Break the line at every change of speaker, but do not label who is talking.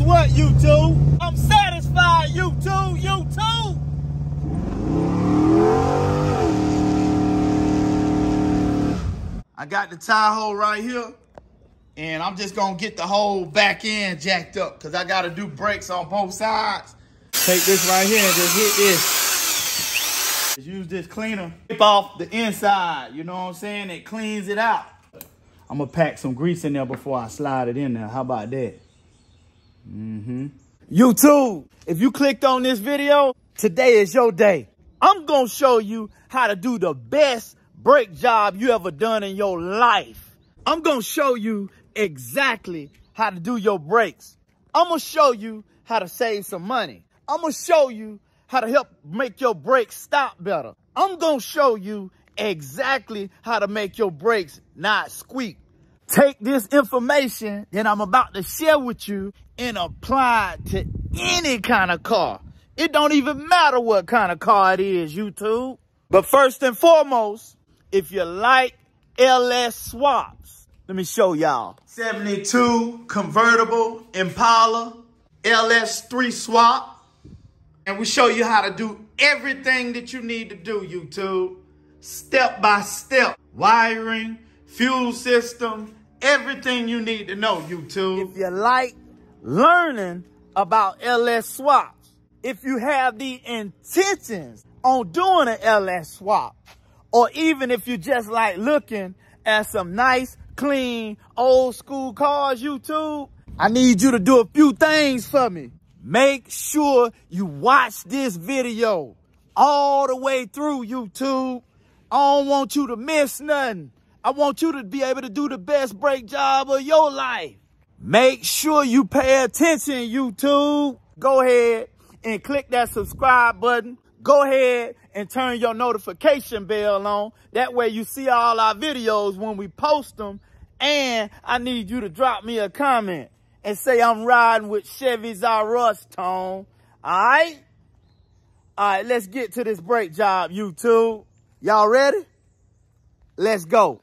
what, YouTube? I'm satisfied, YouTube, YouTube. I got the Tahoe right here, and I'm just gonna get the whole back end jacked up because I gotta do brakes on both sides. Take this right here and just hit this. Just use this cleaner. Rip off the inside, you know what I'm saying? It cleans it out. I'm gonna pack some grease in there before I slide it in there. How about that? YouTube, if you clicked on this video, today is your day. I'm gonna show you how to do the best brake job you ever done in your life. I'm gonna show you exactly how to do your brakes. I'm gonna show you how to save some money. I'm gonna show you how to help make your brakes stop better. I'm gonna show you exactly how to make your brakes not squeak. Take this information that I'm about to share with you and apply it to any kind of car. It don't even matter what kind of car it is, YouTube. But first and foremost, if you like LS swaps, let me show y'all. 72 Convertible Impala LS3 swap. And we show you how to do everything that you need to do, YouTube. Step by step. Wiring, fuel system, everything you need to know, YouTube. If you like learning about LS swaps, if you have the intentions on doing an LS swap, or even if you just like looking at some nice, clean, old school cars, YouTube, I need you to do a few things for me. Make sure you watch this video all the way through, YouTube. I don't want you to miss nothing. I want you to be able to do the best brake job of your life. Make sure you pay attention, YouTube. Go ahead and click that subscribe button. Go ahead and turn your notification bell on. That way you see all our videos when we post them. And I need you to drop me a comment and say I'm riding with Chevys R Us, Tone. All right? All right, let's get to this brake job, YouTube. Y'all ready? Let's go.